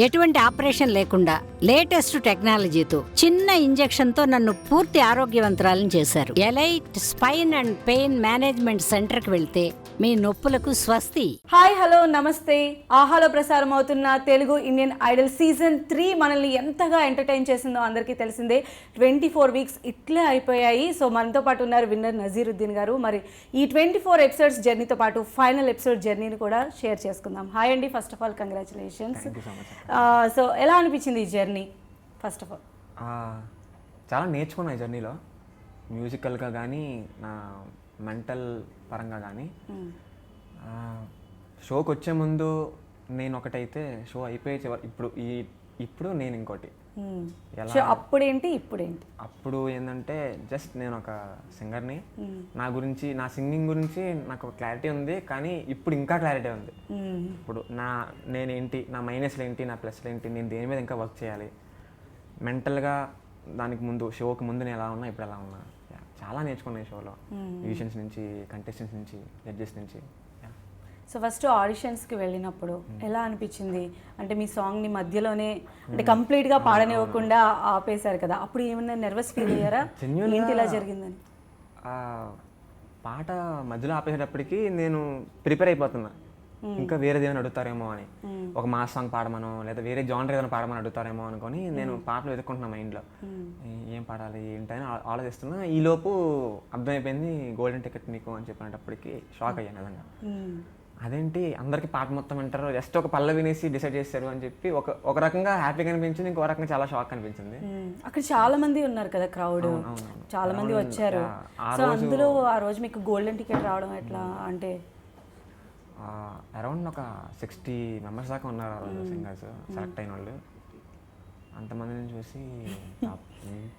ఎటువంటి ఆపరేషన్ లేకుండా లేటెస్ట్ టెక్నాలజీతో చిన్న ఇంజెక్షన్ తో నన్ను పూర్తి ఆరోగ్యవంతురాలను చేశారు. Elite spine and pain management centre కి వెళ్తే మీ నొప్పులకు స్వస్తి. హాయ్ హలో నమస్తే. ఆహాలో ప్రసారం అవుతున్న తెలుగు ఇండియన్ ఐడల్ సీజన్ 3 మనల్ని ఎంతగా ఎంటర్టైన్ చేసిందో అందరికీ తెలిసిందే. 24 వీక్స్ ఇట్లే అయిపోయాయి. సో మనతో పాటు ఉన్నారు విన్నర్ నజీరుద్దీన్ గారు. మరి ఈ 24 ఎపిసోడ్స్ జర్నీతో పాటు ఫైనల్ ఎపిసోడ్ జర్నీని కూడా షేర్ చేసుకుందాం. హాయ్ అండి, first of all congratulations. So ఎలా అనిపించింది ఈ జర్నీ? ఫస్ట్ ఆఫ్ ఆల్ చాలా నేర్చుకున్నా ఈ జర్నీలో, మ్యూజికల్గా కానీ నా మెంటల్ పరంగా కానీ. షోకి వచ్చే ముందు నేను ఒకటైతే షో అయిపోయే ఇప్పుడు నేను ఇంకోటి. అప్పుడేంటి ఇప్పుడేంటి? అప్పుడు ఏంటంటే జస్ట్ నేను ఒక సింగర్ని, నా గురించి నా సింగింగ్ గురించి నాకు క్లారిటీ ఉంది, కానీ ఇప్పుడు ఇంకా క్లారిటీ ఉంది. ఇప్పుడు నేనేంటి, నా మైనస్లు ఏంటి, నా ప్లస్లు ఏంటి, నేను దేని మీద ఇంకా వర్క్ చేయాలి మెంటల్గా. దానికి ముందు షోకి ముందు నేను ఎలా ఉన్నా, ఇప్పుడు ఎలా ఉన్నా, చాలా నేర్చుకున్నాను ఈ షోలో. మ్యూజిషియన్స్ నుంచి, కంటెస్టెంట్స్ నుంచి, జడ్జెస్ నుంచి. సో ఫస్ట్ ఆడిషన్స్కి వెళ్ళినప్పుడు ఎలా అనిపించింది? అంటే మీ సాంగ్ని మధ్యలోనే అంటే కంప్లీట్గా పాడనివ్వకుండా ఆపేశారు కదా, అప్పుడు ఏమన్నా నర్వస్ ఫీల్ అయ్యారా? ఏంటి ఇలా జరిగిందని? పాట మధ్యలో ఆపేసేటప్పటికి నేను ప్రిపేర్ అయిపోతున్నా, ఇంకా వేరేది ఏమైనా అడుగుతారేమో అని. ఒక మాస్ సాంగ్ పాడమనో లేదా వేరే జానర్ ఏదైనా పాడమని అడుగుతారేమో అనుకొని నేను పాటలు వెతుక్కుంటున్నా మైండ్లో. ఏం పాడాలి ఏంటని ఆలోచిస్తున్నా. ఈలోపు అర్థమైపోయింది గోల్డెన్ టికెట్ మీకు అని చెప్పినప్పటికీ షాక్ అయ్యాను నిజంగా. అదేంటి అందరికీ పాట మొత్తం వింటారు, జస్ట్ ఒక పల్ల వినేసి డిసైడ్ చేస్తారు అని చెప్పి ఒక రకంగా హ్యాపీగా అనిపించింది, ఇంకో రకంగా చాలా షాక్ అనిపించింది. అక్కడ చాలా మంది ఉన్నారు కదా, క్రౌడ్ చాలా మంది వచ్చారు. సో అందులో ఆ రోజు మీకు గోల్డెన్ టికెట్ రావడం ఎట్లా? అంటే అరౌండ్ ఒక 60 మెంబర్స్ దాకా ఉన్నారు సింగర్స్ సెలెక్ట్ అయిన వాళ్ళు. అంతమందిని చూసి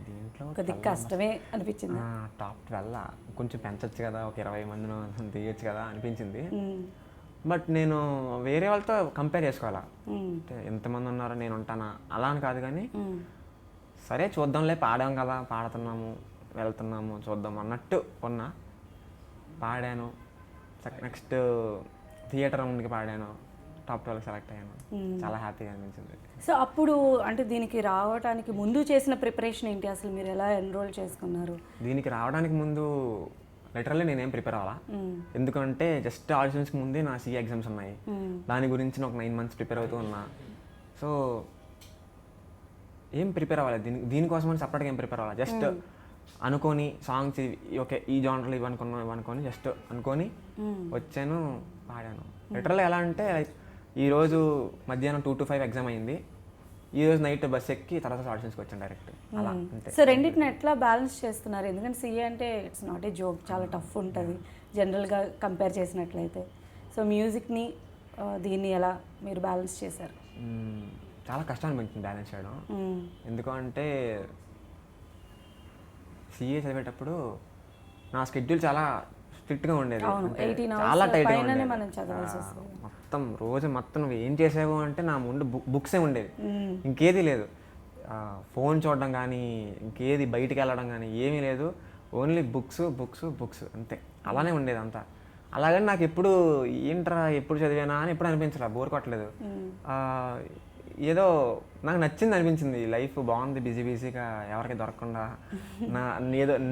దీంట్లో కష్టమే అనిపించింది. టాప్ 12 కొంచెం పెంచొచ్చు కదా, ఒక 20 మందిని తీయొచ్చు కదా అనిపించింది. బట్ నేను వేరే వాళ్ళతో కంపేర్ చేసుకోవాలా, అంటే ఎంతమంది ఉన్నారో నేను ఉంటానా అలా అని కాదు, కానీ సరే చూద్దాంలే, పాడాం కదా, పాడుతున్నాము వెళ్తున్నాము చూద్దాం అన్నట్టు ఉన్నా. పాడాను, నెక్స్ట్ థియేటర్ రౌండ్కి పాడాను, టాప్ 12 సెలెక్ట్ అయ్యాను. చాలా హ్యాపీగా అనిపించింది. సో అప్పుడు అంటే దీనికి రావడానికి ముందు చేసిన ప్రిపరేషన్ ఏంటి అసలు? మీరు ఎలా ఎన్రోల్ చేసుకున్నారు? దీనికి రావడానికి ముందు లిటరల్లీ నేనేం ప్రిపేర్ అవ్వాలా, ఎందుకంటే జస్ట్ ఆడిషన్స్కి ముందే నా సిఏ ఎగ్జామ్స్ ఉన్నాయి. దాని గురించి ఒక 9 months ప్రిపేర్ అవుతూ ఉన్నా. సో ఏం ప్రిపేర్ అవ్వాలి దీనికోసం అని సపరేట్గా ఏం ప్రిపేర్ అవ్వాలి, జస్ట్ అనుకొని సాంగ్స్ ఓకే ఈ జానర్లో ఇవనుకొని జస్ట్ అనుకొని వచ్చాను, పాడాను. లిటరల్లీ ఎలా అంటే ఈరోజు మధ్యాహ్నం 2 to 5 ఎగ్జామ్ అయింది, ఈరోజు నైట్ బస్ ఎక్కి తర్వాత ఆడిషన్స్కి వచ్చాను డైరెక్ట్. అలా అంటే సో రెండింటిని ఎట్లా బ్యాలెన్స్ చేస్తున్నారు? ఎందుకంటే సీఏ అంటే ఇట్స్ నాట్ ఏ జోక్, చాలా టఫ్ ఉంటుంది జనరల్గా కంపేర్ చేసినట్లయితే. సో మ్యూజిక్ని దీన్ని ఎలా మీరు బ్యాలెన్స్ చేశారు? చాలా కష్టం అనిపించింది బ్యాలెన్స్ చేయడం. ఎందుకంటే సీఏ చదివేటప్పుడు నా స్కెడ్యూల్ చాలా స్ట్రిక్ట్గా ఉండేది, చాలా టైట్గా ఉండేది. మొత్తం రోజు మొత్తం నువ్వు ఏం చేసావు అంటే నా ముందు బుక్సే ఉండేవి, ఇంకేది లేదు. ఫోన్ చూడడం కానీ ఇంకేది బయటికి వెళ్ళడం కానీ ఏమీ లేదు, ఓన్లీ బుక్స్ బుక్స్ బుక్స్ అంతే. అలానే ఉండేది అంతా. అలాగని నాకు ఎప్పుడు ఏంట్రా ఎప్పుడు చదివానా అని ఎప్పుడు అనిపించరా, బోర్ కొట్టలేదు. ఏదో నాకు నచ్చింది అనిపించింది, లైఫ్ బాగుంది, బిజీగా ఎవరికి దొరకకుండా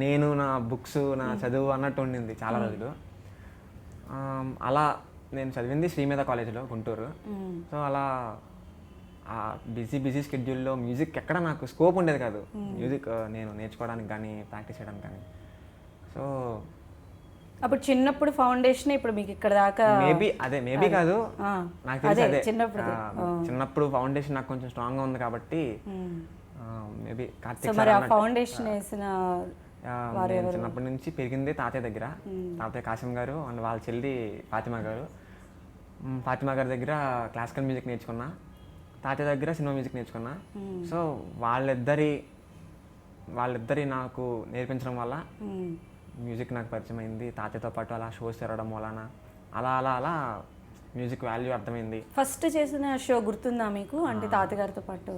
నేను నా బుక్స్ నా చదువు అన్నట్టు ఉండింది చాలా రోజులు. అలా నేను చదివింది శ్రీమేధ కాలేజ్లో గుంటూరు. సో అలా ఆ బిజీ స్కెడ్యూల్లో మ్యూజిక్ ఎక్కడ నాకు స్కోప్ ఉండేది కాదు, మ్యూజిక్ నేను నేర్చుకోవడానికి కానీ ప్రాక్టీస్ చేయడానికి కానీ. సో అప్పుడు చిన్నప్పుడు ఫౌండేషన్ ఇప్పుడు మీకు ఇక్కడ దాకా మేబీ కాదు, నాకు తెలిసి అదే చిన్నప్పుడు ఫౌండేషన్ నాకు కొంచెం స్ట్రాంగ్గా ఉంది కాబట్టి మేబీ. ఫౌండేషన్ వేసిన చిన్నప్పటి నుంచి పెరిగింది తాతయ్య దగ్గర, తాతయ్య కాసిం గారు అండ్ వాళ్ళ చెల్లి ఫాతిమా గారి దగ్గర క్లాసికల్ మ్యూజిక్ నేర్చుకున్నా, తాతయ్య దగ్గర సినిమా మ్యూజిక్ నేర్చుకున్నా. సో వాళ్ళిద్దరి నాకు నేర్పించడం వల్ల మ్యూజిక్ నాకు పరిచయం అయింది. తాతయ్యతో పాటు అలా షోస్ తిరగడం వలన అలా అలా అలా మ్యూజిక్ వాల్యూ అర్థమైంది. ఫస్ట్ చేసిన షో గుర్తుందా మీకు? అంటే తాతగారితో పాటు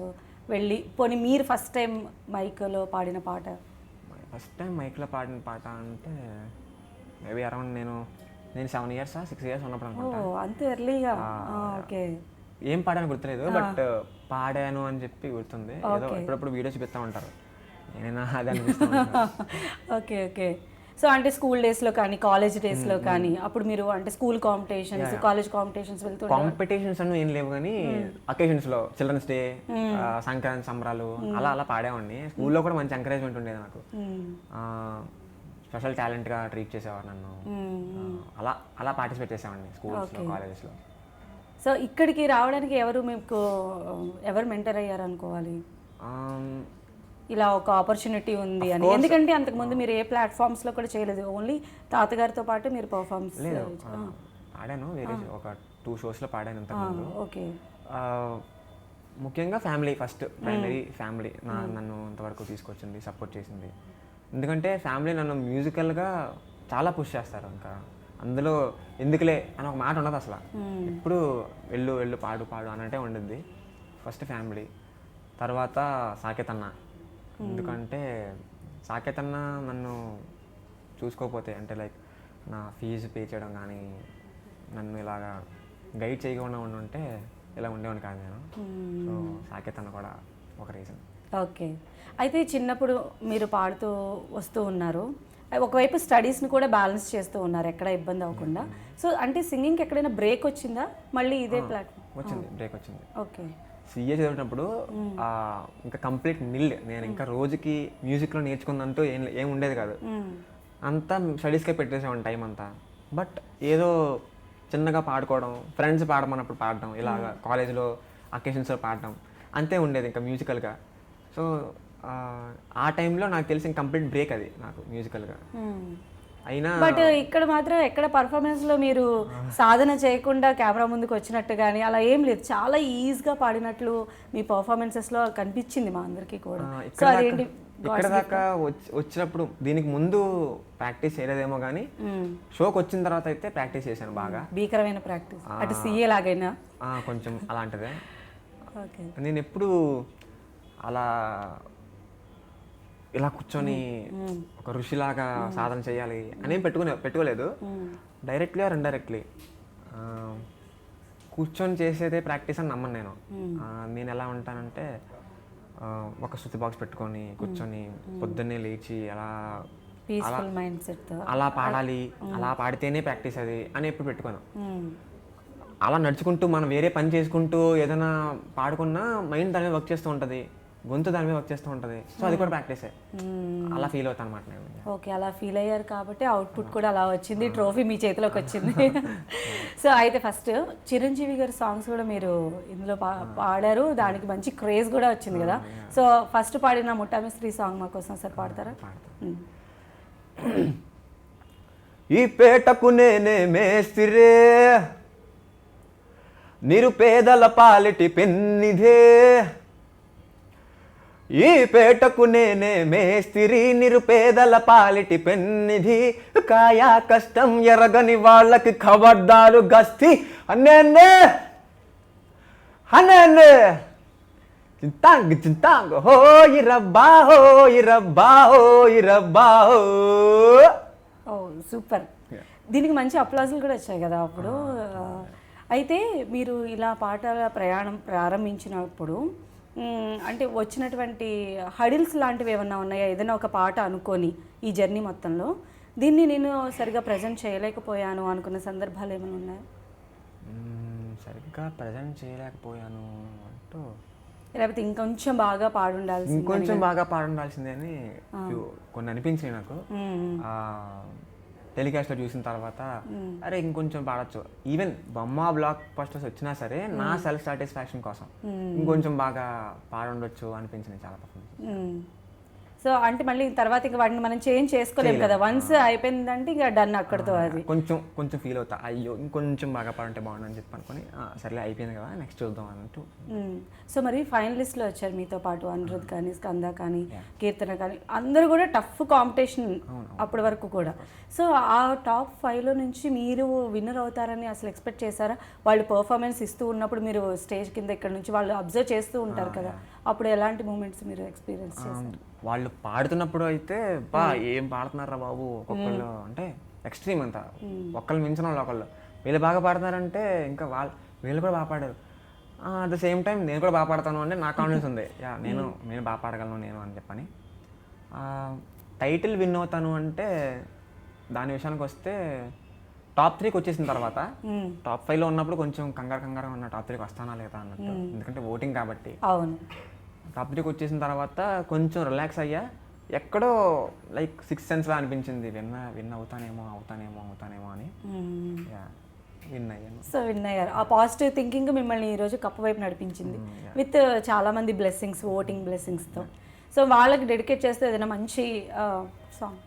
వెళ్ళి పోనీ మీరు ఫస్ట్ టైం మైక్లో పాడిన పాట? ఫస్ట్ టైం మైక్లో పాడిన పాట అంటే మేబీ అరౌండ్ నేను 7 years 6 years ఉన్నప్పుడు అనుకుంటా. అంత ఎర్లీగా? ఓకే. ఏం పాడాను గుర్తులేదు, బట్ పాడాను అని చెప్పి గుర్తుంది. ఏదో ఎప్పుడప్పుడు వీడియోస్ చూపిస్తూ ఉంటారు, నేనైనా అది అనిపిస్తూ ఉంటాను. Okay okay. సో అంటే స్కూల్ డేస్లో కానీ కాలేజ్ డేస్లో కానీ అప్పుడు మీరు అంటే స్కూల్ కాంపిటీషన్స్ కాలేజ్ కాంపిటీషన్స్ వెళ్తూ కాంపిటీషన్స్ అన్నీ ఏం లేవు కానీ అకేషన్స్లో చిల్డ్రన్స్ డే, సంక్రాంతి సంబరాలు అలా అలా పాడేవాడిని. స్కూల్లో కూడా మంచి ఎంకరేజ్మెంట్ ఉండేది నాకు, స్పెషల్ టాలెంట్గా ట్రీట్ చేసేవారు నన్ను. అలా అలా పార్టిసిపేట్ చేసేవాడిని స్కూల్స్లో కాలేజెస్లో. సో ఇక్కడికి రావడానికి ఎవరు మెంటర్ అయ్యారు అనుకోవాలి ఇలా ఒక ఆపర్చునిటీ ఉంది అని? ఎందుకంటే అంతకుముందు మీరు ఏ ప్లాట్ఫామ్స్లో కూడా చేయలేదు, ఓన్లీ తాతగారితో పాటు మీరు పర్ఫార్మెన్స్ పాడాను, వేరే ఒక 2 షోస్లో పాడాను ఇంతకుముందు. ఓకే. ముఖ్యంగా ఫ్యామిలీ ఫస్ట్, ప్రైమరీ ఫ్యామిలీ నన్ను ఇంతవరకు తీసుకొచ్చింది, సపోర్ట్ చేసింది. ఎందుకంటే ఫ్యామిలీ నన్ను మ్యూజికల్గా చాలా పుష్ చేస్తారు. ఇంకా అందులో ఎందుకులే అని ఒక మాట ఉండదు అసలు, ఎప్పుడు వెళ్ళు వెళ్ళు పాడు పాడు అన్నట్టే ఉండిద్ది. ఫస్ట్ ఫ్యామిలీ, తర్వాత సాకేత్ అన్న. ఎందుకంటే సాకేత్ అన్న నన్ను చూసుకోకపోతే, అంటే లైక్ నా ఫీజు పే చేయడం కానీ నన్ను ఇలాగా గైడ్ చేయకుండా ఉంటే ఇలా ఉండేవాడిని కాదు నేను. సో సాకేత్ అన్న కూడా ఒక రీజన్. ఓకే. అయితే చిన్నప్పుడు మీరు పాడుతూ వస్తూ ఉన్నారు, ఒకవైపు స్టడీస్ని కూడా బ్యాలెన్స్ చేస్తూ ఉన్నారు ఎక్కడ ఇబ్బంది అవ్వకుండా. సో అంటే సింగింగ్కి ఎక్కడైనా బ్రేక్ వచ్చిందా మళ్ళీ ఇదే ప్లాట్ఫామ్? వచ్చింది, బ్రేక్ వచ్చింది. ఓకే. సీఏ చదివినప్పుడు ఇంకా కంప్లీట్ నిల్, నేను ఇంకా రోజుకి మ్యూజిక్లో నేర్చుకున్నంటూ ఏం ఉండేది కాదు, అంతా స్టడీస్కే పెట్టేసేవాడిని టైం అంతా. బట్ ఏదో చిన్నగా పాడుకోవడం, ఫ్రెండ్స్ పాడమన్నప్పుడు పాడడం, ఇలాగా కాలేజ్లో అకేషన్స్లో పాడడం అంతే ఉండేది ఇంకా మ్యూజికల్గా. సో ఆ టైంలో నాకు తెలిసిన కంప్లీట్ బ్రేక్ అది నాకు మ్యూజికల్గా. అయినా బట్ ఇక్కడ మాత్రం ఎక్కడ పర్ఫార్మెన్స్లో మీరు సాధన చేయకుండా కెమెరా ముందుకు వచ్చినట్టు కానీ అలా ఏం లేదు, చాలా ఈజీగా పాడినట్లు మీ పర్ఫార్మెన్సెస్లో కనిపించింది మా అందరికీ కూడా. సో అదేంటి ఇక్కడ దాకా వచ్చినప్పుడు దీనికి ముందు ప్రాక్టీస్ చేయలేదేమో కానీ షోకి వచ్చిన తర్వాత అయితే ప్రాక్టీస్ చేశాను బాగా, భీకరమైన ప్రాక్టీస్, అటు సీఏ లాగైనా కొంచెం అలాంటిదే. ఓకే. నేను ఎప్పుడు అలా ఇలా కూర్చొని ఒక ఋషిలాగా సాధన చేయాలి అనేం పెట్టుకోలేదు. డైరెక్ట్లీ ఆర్ ఇండైరెక్ట్లీ కూర్చొని చేసేదే ప్రాక్టీస్ అని నమ్మను నేను. నేను ఎలా ఉంటానంటే ఒక శృతి బాక్స్ పెట్టుకొని కూర్చొని పొద్దున్నే లేచి అలా పాడాలి, అలా పాడితేనే ప్రాక్టీస్ అది అని ఎప్పుడు పెట్టుకోను. అలా నడుచుకుంటూ మనం వేరే పని చేసుకుంటూ ఏదైనా పాడుకున్నా మైండ్ దాని మీద వర్క్ చేస్తూ ఉంటుంది, గొంతు దాని మీద వర్క్ చేస్తూ ఉంటుంది. సో అది కూడా ప్రాక్టీసే, అలా ఫీల్ అవుతాను అనమాట నేను. ఓకే, అలా ఫీల్ అయ్యారు కాబట్టి అవుట్పుట్ కూడా అలా వచ్చింది, ట్రోఫీ మీ చేతిలోకి వచ్చింది. సో అయితే ఫస్ట్ చిరంజీవి గారి సాంగ్స్ కూడా మీరు ఇందులో పాడారు, దానికి మంచి క్రేజ్ కూడా వచ్చింది కదా. సో ఫస్ట్ పాడిన ముఠామిస్త్రీ సాంగ్ మా కోసం సార్ పాడతారా? ఈ పేటకు నేనే మేస్తిరే, నిరుపేదల పాలిటి పెన్నిధే. ఈ పేటకు నేనే మేస్తిరి, నిరుపేదల పాలిటి పెన్నిధి. కాయా కష్టం ఎరగని వాళ్ళకి ఖబర్దారు గస్తి. అన్నే అన్నే చింతాంగ్ హో ఇరబ్బా హో ఇరబ్బా హో ఇరబ్బా హో. ఓ సూపర్, దీనికి మంచి అప్లాజులు కూడా వచ్చాయి కదా అప్పుడు. అయితే మీరు ఇలా పాటల ప్రయాణం ప్రారంభించినప్పుడు అంటే వచ్చినటువంటి హడిల్స్ లాంటివి ఏమన్నా ఉన్నాయా? ఏదైనా ఒక పాట అనుకొని ఈ జర్నీ మొత్తంలో దీన్ని నేను సరిగా ప్రజెంట్ చేయలేకపోయాను అనుకున్న సందర్భాలు ఏమైనా ఉన్నాయా? సరిగ్గా ప్రజెంట్ చేయలేకపోయాను అంటూ, లేకపోతే ఇంకొంచెం బాగా పాడుండాల్సిందే అని కొన్ని అనిపించినాయి నాకు. టెలికాస్ట్లో చూసిన తర్వాత అరే ఇంకొంచెం పాడచ్చు, ఈవెన్ బొమ్మ బ్లాక్ బస్టర్స్ వచ్చినా సరే నా సెల్ఫ్ సాటిస్ఫాక్షన్ కోసం ఇంకొంచెం బాగా పాడుండొచ్చు అనిపించింది చాలా పర్ఫార్మెన్స్. సో అంటే మళ్ళీ తర్వాత ఇంకా వాటిని మనం చేంజ్ చేసుకోలేము కదా, వన్స్ అయిపోయిందంటే ఇంకా డన్ అక్కడితో. అది కొంచెం ఫీల్ అవుతా, అయ్యో ఇంకొంచెం బాగా పాడుంటే బాగుండని చెప్పి అనుకుని సర్లే అయిపోయింది కదా నెక్స్ట్ చూద్దాం అన్నట్టు. సో మరి ఫైనలిస్ట్లో వచ్చారు మీతో పాటు అనిరుద్ కానీ, స్కంద కానీ, కీర్తన కానీ, అందరూ కూడా టఫ్ కాంపిటీషన్ అప్పటి వరకు కూడా. సో ఆ టాప్ 5లో నుంచి మీరు విన్నర్ అవుతారని అసలు ఎక్స్పెక్ట్ చేశారా? వాళ్ళు పర్ఫార్మెన్స్ ఇస్తూ ఉన్నప్పుడు మీరు స్టేజ్ కింద ఇక్కడ నుంచి వాళ్ళు అబ్జర్వ్ చేస్తూ ఉంటారు కదా, అప్పుడు ఎలాంటి మూమెంట్స్ మీరు ఎక్స్పీరియన్స్ చేశారు? వాళ్ళు పాడుతున్నప్పుడు అయితే బా ఏం పాడుతున్నారా బాబు, ఒక్కొక్కళ్ళు అంటే ఎక్స్ట్రీమ్ అంతా, ఒక్కళ్ళు మించిన వాళ్ళు ఒకళ్ళు. వీళ్ళు బాగా పాడుతున్నారంటే ఇంకా వీళ్ళు కూడా బాగా పాడారు. అట్ ద సేమ్ టైం నేను కూడా బాగా పాడతాను అంటే నాకు కాన్ఫిడెన్స్ ఉంది యా నేను బాగా పాడగలను నేను అని చెప్పని. టైటిల్ విన్ అవుతాను అంటే దాని విషయానికి వస్తే టాప్ 3కి వచ్చేసిన తర్వాత టాప్ 5లో ఉన్నప్పుడు కొంచెం కంగారు ఉన్న టాప్ 3కి వస్తానా లేదా అన్నట్టు, ఎందుకంటే ఓటింగ్ కాబట్టి. అవును. టాప్ 3కి వచ్చేసిన తర్వాత కొంచెం రిలాక్స్ అయ్యా. ఎక్కడో లైక్ 6th సెన్స్లో అనిపించింది విన్ అవుతానేమో అని. విన్ అయ్యాను. సో విన్ అయ్యారు. ఆ పాజిటివ్ థింకింగ్ మిమ్మల్ని ఈరోజు కప్పు వైపు నడిపించింది విత్ చాలామంది బ్లెస్సింగ్స్, ఓటింగ్ బ్లెస్సింగ్స్తో. సో వాళ్ళకి డెడికేట్ చేస్తే ఏదైనా మంచి సాంగ్.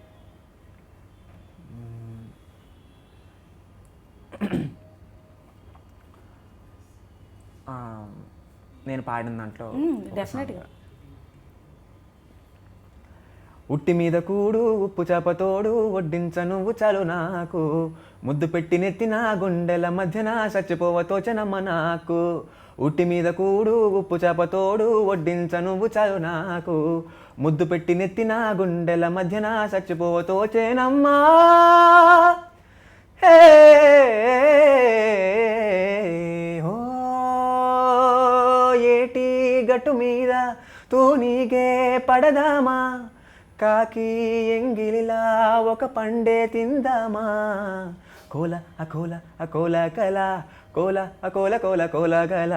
నేను పాడిన దాంట్లో డెఫినెట్గా ఉట్టి మీద కూడు ఉప్పు చేపతోడు వడ్డించ నువ్వు చాలు నాకు, ముద్దు పెట్టి నెత్తిన గుండెల మధ్యన చచ్చిపోవతోచనమ్మ నాకు. ఉట్టి మీద కూడు ఉప్పు చేపతోడు వడ్డించ నువ్వు చాలు నాకు, ముద్దు పెట్టి నెత్తిన గుండెల మధ్యన చచ్చిపోవతోచేనమ్మా. హే హో ఏటి గట్టు మీద తూనీగే పడదామా, కాకి ఎంగిలిలా ఒక పండే తిందామా. కోల అకోల అకోల కల కోల అకోల కోల కోల గల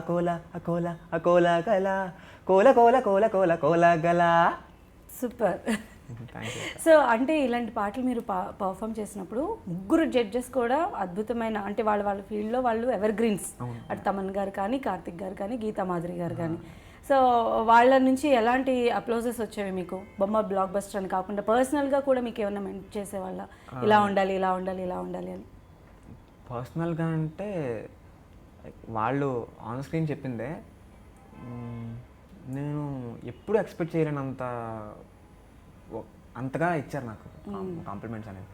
కోల అకోల అకోల గల కోల కోల కోల కోల కోల గల. సూపర్. సో అంటే ఇలాంటి పాటలు మీరు పర్ఫామ్ చేసినప్పుడు ముగ్గురు జడ్జెస్ కూడా అద్భుతమైన, అంటే వాళ్ళ ఫీల్డ్లో వాళ్ళు ఎవర్ గ్రీన్స్. అటు తమన్ గారు కానీ, కార్తిక్ గారు కానీ, గీతా మాధురి గారు కానీ. సో వాళ్ళ నుంచి ఎలాంటి అప్లోజెస్ వచ్చేవి మీకు? బొమ్మ బ్లాక్ బస్టర్ అని కాకుండా పర్సనల్గా కూడా మీకు ఏమన్నా మెంట్ చేసేవాళ్ళ, ఇలా ఉండాలి ఇలా ఉండాలి ఇలా ఉండాలి అని? పర్సనల్గా అంటే వాళ్ళు ఆన్ స్క్రీన్ చెప్పిందే నేను ఎప్పుడు ఎక్స్పెక్ట్ చేయలేనంత అంతగా ఇచ్చారు నాకు కాంప్లిమెంట్స్ అనేది.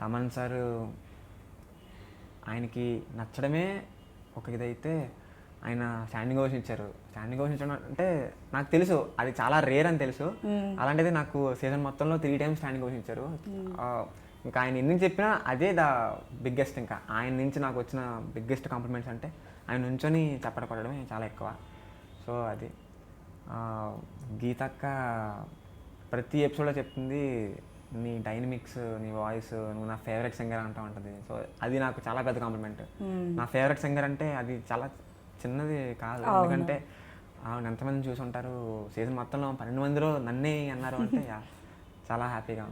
తమన్ సార్ ఆయనకి నచ్చడమే ఒక ఇదైతే ఆయన స్టాండింగ్ ఓవేషన్ ఇచ్చారు. స్టాండింగ్ ఓవేషన్ ఇచ్చడం అంటే నాకు తెలుసు అది చాలా రేర్ అని తెలుసు, అలాంటిది నాకు సీజన్ మొత్తంలో 3 times స్టాండింగ్ ఓవేషన్ ఇచ్చారు. ఇంకా ఆయన ఎన్ని చెప్పినా అదే ద బిగ్గెస్ట్. ఇంకా ఆయన నుంచి నాకు వచ్చిన బిగ్గెస్ట్ కాంప్లిమెంట్స్ అంటే ఆయన నుంచొని చప్పడపడమే చాలా ఎక్కువ. సో అది గీతక్క ప్రతి ఎపిసోడ్లో చెప్తుంది నీ డైనమిక్స్, నీ వాయిస్, నువ్వు నా ఫేవరెట్ సింగర్ అంటూ ఉంటుంది. సో అది నాకు చాలా పెద్ద కాంప్లిమెంట్. నా ఫేవరెట్ సింగర్ అంటే అది చాలా చిన్నది కాదు, ఎందుకంటే ఎంతమంది చూసి ఉంటారు సీజన్ మొత్తంలో 12 మందిలో నన్నే అన్నారు అంటే చాలా హ్యాపీగా.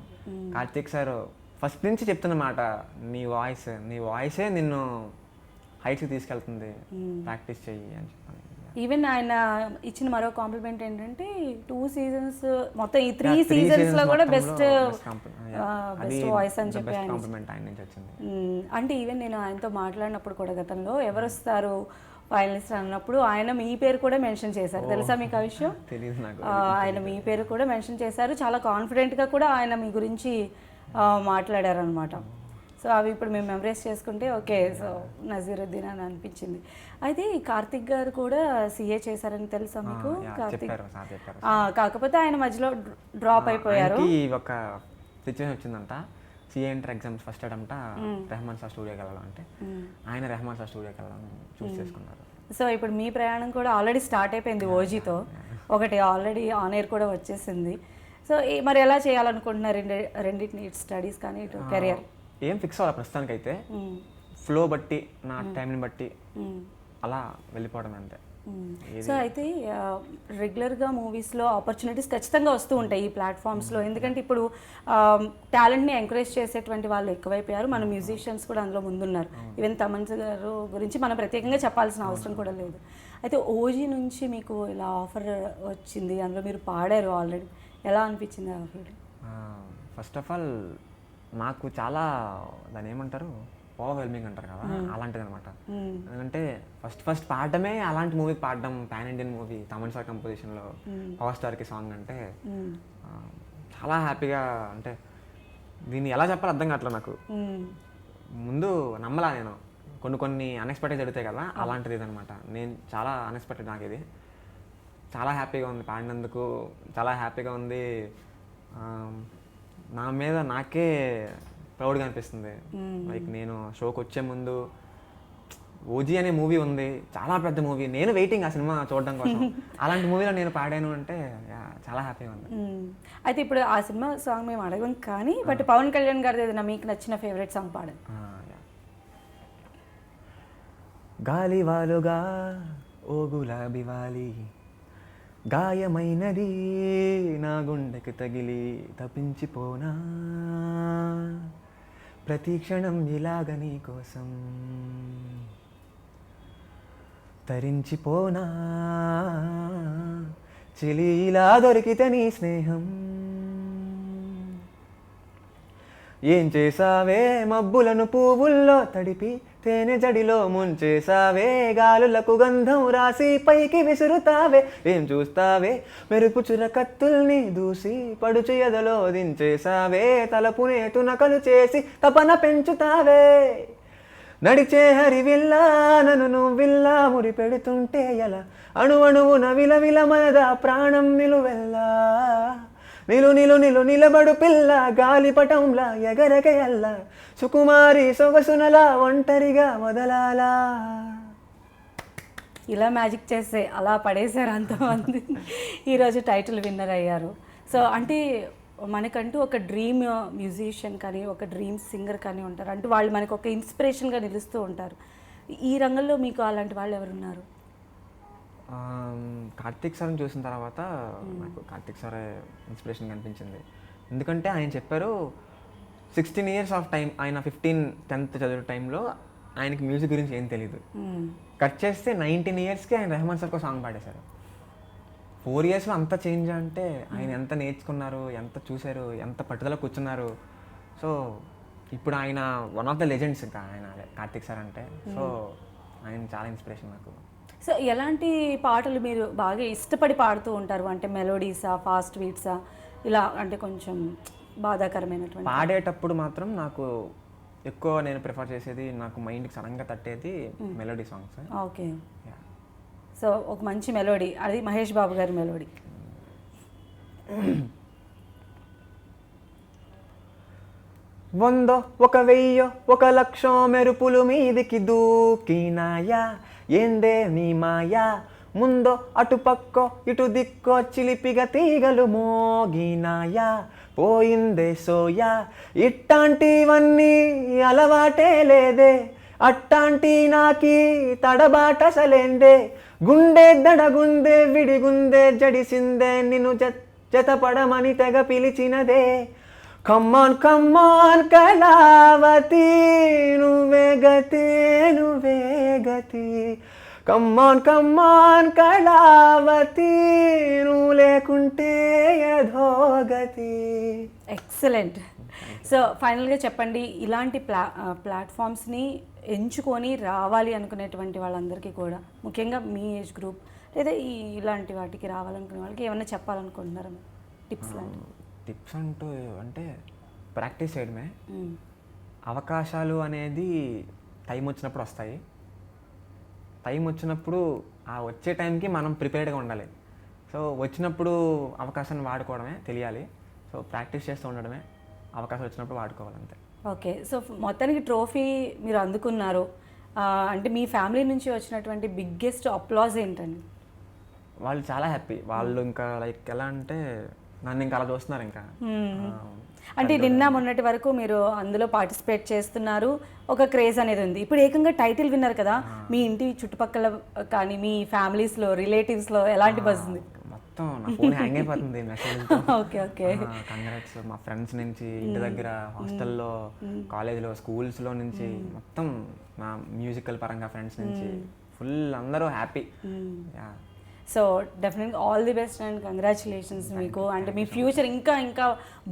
కార్తీక్ సార్ ఫస్ట్ నుంచి చెప్తున్నమాట, నీ వాయిసే నిన్ను హైట్స్కి తీసుకెళ్తుంది, ప్రాక్టీస్ చెయ్యి అని చెప్పాను. ఈవెన్ ఆయన ఇచ్చిన మరో కాంప్లిమెంట్ ఏంటంటే 2 seasons మొత్తం ఈ 3 seasonsలో కూడా బెస్ట్ వాయిస్ అని చెప్పి అంటే ఈవెన్ నేను ఆయనతో మాట్లాడినప్పుడు కూడా గతంలో ఎవరు వస్తారు ఫైనలిస్ట్ అన్నప్పుడు ఆయన మీ పేరు కూడా మెన్షన్ చేశారు. తెలుసా మీకు ఆ విషయం? ఆయన మీ పేరు కూడా మెన్షన్ చేశారు. చాలా కాన్ఫిడెంట్గా కూడా ఆయన మీ గురించి మాట్లాడారు అనమాట. సో అవి ఇప్పుడు మేము మెమరైజ్ చేసుకుంటే ఓకే, సో నజీరుద్దీన్ అని అనిపించింది. అయితే కార్తిక్ గారు కూడా సిఏ చేశారని తెలుసా మీకు? కార్తిక్ కాకపోతే ఆయన మధ్యలో డ్రాప్ అయిపోయారు. ఒక సిచ్యువేషన్ వచ్చిందంట, CA inter exams first attempt Rahman sir స్టూడియోకి వెళ్ళాలంటే ఆయన రెహమాన్ సార్ స్టూడియోకి వెళ్ళాలని చూస్ చేసుకున్నారు. సో ఇప్పుడు మీ ప్రయాణం కూడా ఆల్రెడీ స్టార్ట్ అయిపోయింది ఓజీతో, ఒకటి ఆల్రెడీ ఆన్ ఎయిర్ కూడా వచ్చేసింది. సో మరి ఎలా చేయాలనుకుంటున్నారు రెండింటిని, ఇటు స్టడీస్ కానీ ఇటు కెరియర్? ఏం ఫిక్స్ అవ్వాలి ప్రస్తుతానికి అయితే, ఫ్లో బట్టి నా టైంని బట్టి అలా వెళ్ళిపోవడం అంతే. సో అయితే రెగ్యులర్గా మూవీస్లో ఆపర్చునిటీస్ ఖచ్చితంగా వస్తూ ఉంటాయి ఈ ప్లాట్ఫామ్స్లో, ఎందుకంటే ఇప్పుడు టాలెంట్ని ఎంకరేజ్ చేసేటువంటి వాళ్ళు ఎక్కువైపోయారు. మన మ్యూజిషియన్స్ కూడా అందులో ముందున్నారు. ఈవెన్ తమన్ గారు గురించి మనం ప్రత్యేకంగా చెప్పాల్సిన అవసరం కూడా లేదు. అయితే ఓజీ నుంచి మీకు ఇలా ఆఫర్ వచ్చింది, అందులో మీరు పాడారు ఆల్రెడీ, ఎలా అనిపించింది ఆ ఫీల్? ఫస్ట్ ఆఫ్ ఆల్ నాకు చాలా దాన్ని ఏమంటారు ఓవర్వెల్మింగ్ అంటారు కదా, అలాంటిది అనమాట. ఎందుకంటే ఫస్ట్ పాడటమే అలాంటి మూవీకి పాడడం, pan Indian movie, Thaman sir కంపోజిషన్లో పవర్ స్టార్కి సాంగ్ అంటే చాలా హ్యాపీగా, అంటే దీన్ని ఎలా చెప్పాలో అర్థం కావట్లేదు నాకు. ముందు నమ్మలా నేను, కొన్ని అన్ఎక్స్పెక్టెడ్ జరుగుతాయి కదా, అలాంటిది ఇదనమాట. నేను చాలా అన్ఎక్స్పెక్టెడ్ నాకు ఇది. చాలా హ్యాపీగా ఉంది పాడినందుకు, చాలా హ్యాపీగా ఉంది. నా మీద నాకే ప్రౌడ్గా అనిపిస్తుంది. లైక్ నేను షోకి వచ్చే ముందు ఓజీ అనే మూవీ ఉంది, చాలా పెద్ద మూవీ, నేను వెయిటింగ్ ఆ సినిమా చూడడం కోసం. అలాంటి మూవీలో నేను పాడాను అంటే చాలా హ్యాపీగా ఉంది. అయితే ఇప్పుడు ఆ సినిమా సాంగ్ మేము అడగం కానీ బట్ పవన్ కళ్యాణ్ గారిది ఏదైనా మీకు నచ్చిన ఫేవరెట్ సాంగ్ పాడండి. గాలి వాలుగా ఓ గులాబీ వాలి, గాయమైనది నా గుండెకి తగిలి తప్పించిపోనా, ప్రతి క్షణం ఇలాగ నీ కోసం తరించిపోనా, చిలి ఇలా దొరికితే నీ స్నేహం, ఏం చేసావే మబ్బులను పువ్వుల్లో తడిపి తేనె జడిలో ముంచేసావే, గాలులకు గంధం రాసి పైకి విసురుతావే, ఏం చూస్తావే మెరుపు చురకత్తుల్ని దూసి పడుచు ఎదలో దించేసావే, తలపునే తునకలు చేసి తపన పెంచుతావే, నడిచే హరివిల్లా నన్ను నువ్విల్లా మురి పెడుతుంటే ఎలా, అణువణువున విలవిల మనదా ప్రాణం నిలువెల్లా, నిలు నిలు నిలు నిలబడు పిల్ల గాలిపటంలా ఎగరగయల్లా, సుకుమారి సొగసునలా ఒంటరిగా మొదలాలా. ఇలా మ్యాజిక్ చేస్తే అలా పడేశారు అంతమంది, ఈరోజు టైటిల్ విన్నర్ అయ్యారు. సో అంటే మనకంటూ ఒక డ్రీమ్ మ్యూజిషియన్ కానీ ఒక డ్రీమ్ సింగర్ కానీ ఉంటారు, అంటే వాళ్ళు మనకు ఒక ఇన్స్పిరేషన్గా నిలుస్తూ ఉంటారు. ఈ రంగంలో మీకు అలాంటి వాళ్ళు ఎవరున్నారు? కార్తిక్ సార్ని చూసిన తర్వాత నాకు కార్తిక్ సారే ఇన్స్పిరేషన్ కనిపించింది. ఎందుకంటే ఆయన చెప్పారు 16 years ఆఫ్ టైం, ఆయన 10th చదివే టైంలో ఆయనకి మ్యూజిక్ గురించి ఏం తెలియదు. కట్ చేస్తే 19 yearsకి ఆయన రెహమాన్ సార్కి సాంగ్ పాడేశారు. 4 yearsలో అంత చేంజ్ అంటే ఆయన ఎంత నేర్చుకున్నారు, ఎంత చూశారు, ఎంత పట్టుదల కూర్చున్నారు. సో ఇప్పుడు ఆయన వన్ ఆఫ్ ద లెజెండ్స్ ఇంకా ఆయన కార్తిక్ సార్ అంటే. సో ఆయన చాలా ఇన్స్పిరేషన్ నాకు. సో ఎలాంటి పాటలు మీరు బాగా ఇష్టపడి పాడుతూ ఉంటారు? అంటే మెలోడీసా, ఫాస్ట్ బీట్సా, ఇలా అంటే కొంచెం బాధాకరమైనటువంటి? పాడేటప్పుడు మాత్రం నాకు ఎక్కువ నేను ప్రిఫర్ చేసేది, నాకు మైండ్కి సడన్గా తట్టేది మెలోడీ సాంగ్స్. ఓకే. సో ఒక మంచి మెలోడీ, అది మహేష్ బాబు గారి మెలోడీ. వందో ఒక వెయ్యో ఒక లక్షో మెరుపులు మీదికి దూకినాయా, ఏందే నీ మాయా, ముందో అటుపక్కో ఇటు దిక్కో చిలిపిగా తీగలు మోగినాయా, పోయిందే సోయా, ఇట్టాంటివన్నీ అలవాటే లేదే, అట్టాంటి నాకి తడబాటసలేందే, గుండె దడగుందే విడిగుందే జడిసిందే, నిన్ను జతపడమని తెగ పిలిచినదే, కమ్మాన్ కమ్మాన్ కళావతి నువ్వే గతే నువ్వే గతి, కమ్మాన్ కమ్మాన్ కళావతి నువ్వు లేకుంటే యధోగతి. ఎక్సలెంట్. సో ఫైనల్గా చెప్పండి, ఇలాంటి ప్లాట్ఫామ్స్ని ఎంచుకొని రావాలి అనుకునేటువంటి వాళ్ళందరికీ కూడా, ముఖ్యంగా మీ ఏజ్ గ్రూప్ లేదా ఇలాంటి వాటికి రావాలనుకునే వాళ్ళకి ఏమన్నా చెప్పాలనుకుంటున్నారా టిప్స్ లాంటివి? టిప్స్ అంటూ అంటే ప్రాక్టీస్ చేయడమే. అవకాశాలు అనేది టైం వచ్చినప్పుడు వస్తాయి. టైం వచ్చినప్పుడు ఆ వచ్చే టైంకి మనం ప్రిపేర్డ్గా ఉండాలి. సో వచ్చినప్పుడు అవకాశాన్ని వాడుకోవడమే తెలియాలి. సో ప్రాక్టీస్ చేస్తూ ఉండడమే, అవకాశం వచ్చినప్పుడు వాడుకోవాలంతే. ఓకే. సో మొత్తానికి ట్రోఫీ మీరు అందుకున్నారు, అంటే మీ ఫ్యామిలీ నుంచి వచ్చినటువంటి బిగ్గెస్ట్ అప్లాజ్ ఏంటండి? వాళ్ళు చాలా హ్యాపీ. వాళ్ళు ఇంకా లైక్ ఎలా అంటే నన్ను ఇంకా అలా చూస్తున్నారు. ఇంకా అంటే నిన్న మొన్నటి వరకు మీరు అందులో పార్టిసిపేట్ చేస్తున్నారు, ఒక క్రేజ్ అనేది ఉంది. ఇప్పుడు ఏకంగా టైటిల్ విన్నారు కదా, మీ ఇంటి చుట్టుపక్కల కానీ మీ ఫ్యామిలీస్లో రిలేటివ్స్లో ఎలాంటి బజ్ ఉంది? మొత్తం నా ఫోన్ హ్యాంగ్ అయిపోతుంది మెసేజ్. Okay okay. కంగ్రాట్స్ మా ఫ్రెండ్స్ నుంచి, ఇంటి దగ్గర, హాస్టల్లో, కాలేజ్లో, స్కూల్స్లో నుంచి మొత్తం నా మ్యూజికల్ పరంగా ఫ్రెండ్స్ నుంచి ఫుల్ అందరూ హ్యాపీ. సో డెఫినెట్గా all the best and congratulations మీకు. అంటే మీ ఫ్యూచర్ ఇంకా ఇంకా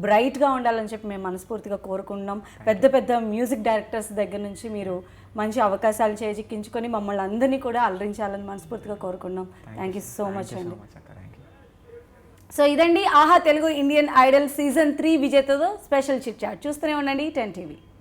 బ్రైట్గా ఉండాలని చెప్పి మేము మనస్ఫూర్తిగా కోరుకుంటున్నాం. పెద్ద పెద్ద మ్యూజిక్ డైరెక్టర్స్ దగ్గర నుంచి మీరు మంచి అవకాశాలు చేజిక్కించుకొని మమ్మల్ని అందరినీ కూడా అలరించాలని మనస్ఫూర్తిగా కోరుకుంటున్నాం. థ్యాంక్ యూ సో మచ్ అండి. సో ఇదండి Aha Telugu Indian Idol season 3 విజేతతో స్పెషల్ చిట్ చాట్. చూస్తూనే ఉండండి 10 TV.